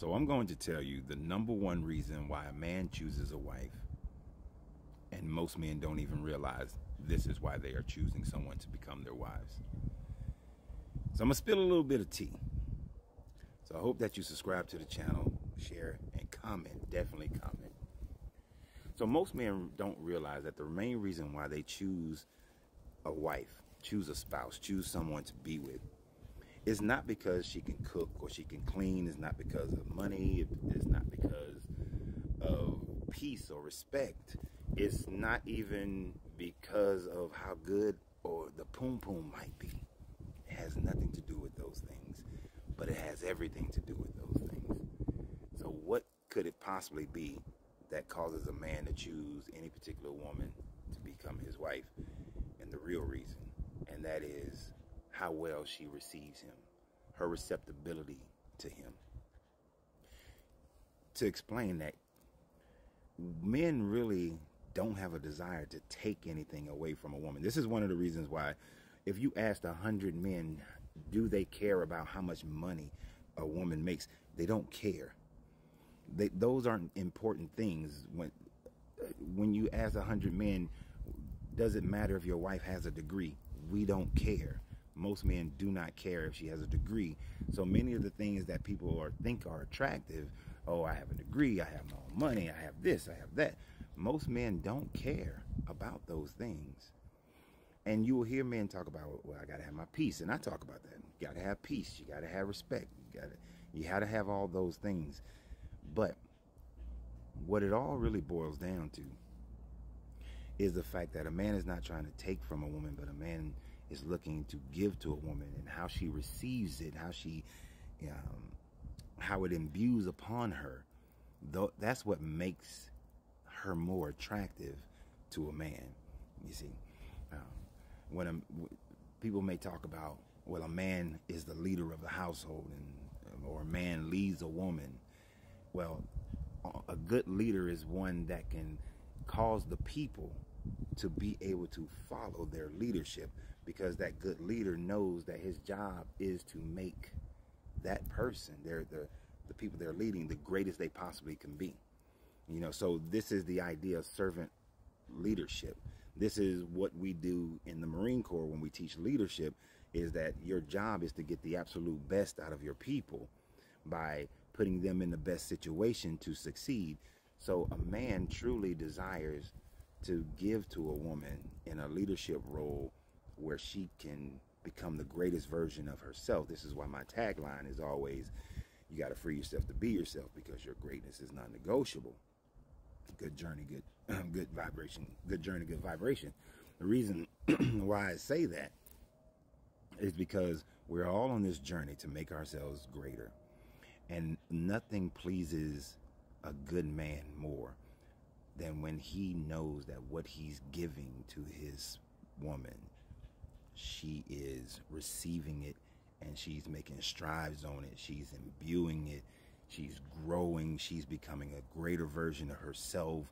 So I'm going to tell you the number one reason why a man chooses a wife, and most men don't even realize this is why they are choosing someone to become their wives. So I'm going to spill a little bit of tea. So I hope that you subscribe to the channel, share, and comment. Definitely comment. So most men don't realize that the main reason why they choose a wife, choose a spouse, choose someone to be with, is not because she can cook or she can clean. It's not because of money. It's not because of peace or respect. It's not even because of how good or the poom poom might be. It has nothing to do with those things, but it has everything to do with those things. So what could it possibly be that causes a man to choose any particular woman to become his wife? And the real reason, and that is how well she receives him, her receptibility to him. To explain that, men really don't have a desire to take anything away from a woman. This is one of the reasons why, if you asked 100 men, do they care about how much money a woman makes? They don't care. Those aren't important things. When you ask 100 men, does it matter if your wife has a degree? We don't care. Most men do not care if she has a degree. So many of the things that people think are attractive, oh, I have a degree, I have my own money, I have this, I have that. Most men don't care about those things. And you will hear men talk about, well, I got to have my peace. And I talk about that. You got to have peace. You got to have respect. You got to have all those things. But what it all really boils down to is the fact that a man is not trying to take from a woman, but a man is looking to give to a woman, and how she receives it, how it imbues upon her. That's what makes her more attractive to a man. You see, people may talk about, well, a man is the leader of the household, or a man leads a woman. Well, a good leader is one that can cause the people to be able to follow their leadership, because that good leader knows that his job is to make that person, the people they're leading, the greatest they possibly can be. You know, so this is the idea of servant leadership. This is what we do in the Marine Corps when we teach leadership, is that your job is to get the absolute best out of your people by putting them in the best situation to succeed. So a man truly desires to give to a woman in a leadership role where she can become the greatest version of herself. This is why my tagline is always, you got to free yourself to be yourself, because your greatness is non-negotiable. Good journey, good vibration. Good journey, good vibration. The reason why I say that is because we're all on this journey to make ourselves greater. And nothing pleases a good man more than when he knows that what he's giving to his woman, she is receiving it, and she's making strides on it. She's imbuing it. She's growing. She's becoming a greater version of herself.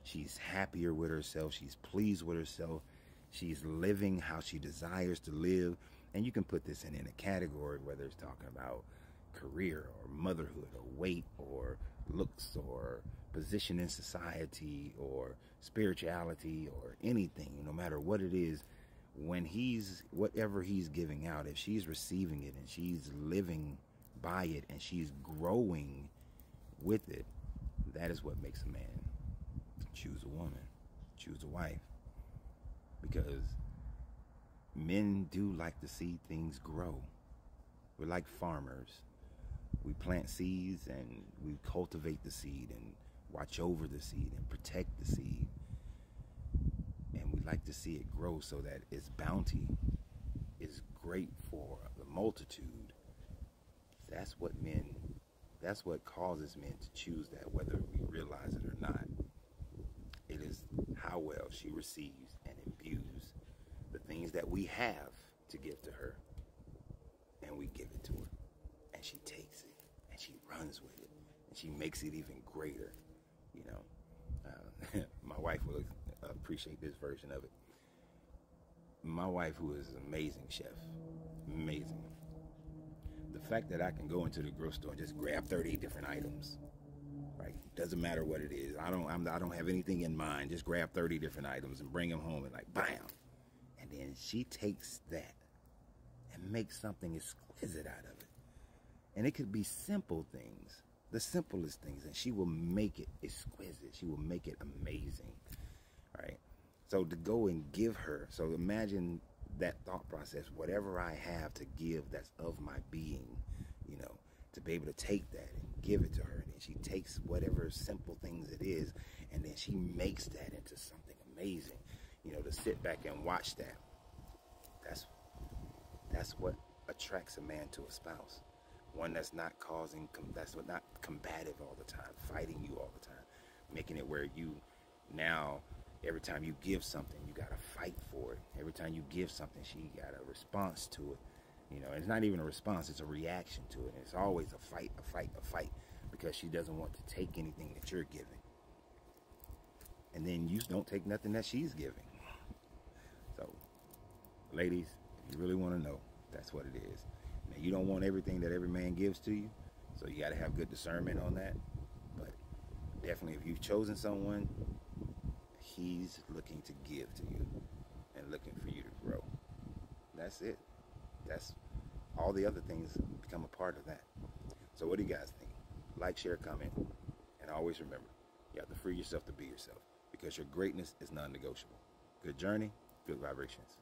She's happier with herself. She's pleased with herself. She's living how she desires to live. And you can put this in a category, whether it's talking about career or motherhood or weight or looks or position in society or spirituality or anything. No matter what it is, when whatever he's giving out, if she's receiving it and she's living by it and she's growing with it, that is what makes a man choose a woman, choose a wife. Because men do like to see things grow. We're like farmers. We plant seeds and we cultivate the seed and watch over the seed and protect the seed. And we like to see it grow so that its bounty is great for the multitude. That's what causes men to choose that, whether we realize it or not. It is how well she receives and imbues the things that we have to give to her, and we give it to her, and she takes it and she runs with it and she makes it even greater. You know, my wife will appreciate this version of it. My wife, who is an amazing chef, amazing. The fact that I can go into the grocery store and just grab 30 different items, right? Doesn't matter what it is. I don't have anything in mind. Just grab 30 different items and bring them home and like, bam. And then she takes that and makes something exquisite out of it. And it could be simple things, the simplest things, and she will make it exquisite. She will make it amazing, right? So to go and give her, so imagine that thought process, whatever I have to give that's of my being, you know, to be able to take that and give it to her. And then she takes whatever simple things it is, and then she makes that into something amazing, you know, to sit back and watch that. That's what attracts a man to a spouse. One that's not not combative all the time, fighting you all the time, making it where you now, every time you give something, you got to fight for it. Every time you give something, she got a response to it. You know, it's not even a response, it's a reaction to it. And it's always a fight, because she doesn't want to take anything that you're giving. And then you don't take nothing that she's giving. So, ladies, if you really want to know, that's what it is. Now, you don't want everything that every man gives to you, so you got to have good discernment on that. But definitely, if you've chosen someone, he's looking to give to you and looking for you to grow. That's it. That's all the other things become a part of that. So what do you guys think? Like, share, comment, and always remember, you have to free yourself to be yourself, because your greatness is non-negotiable. Good journey, good vibrations.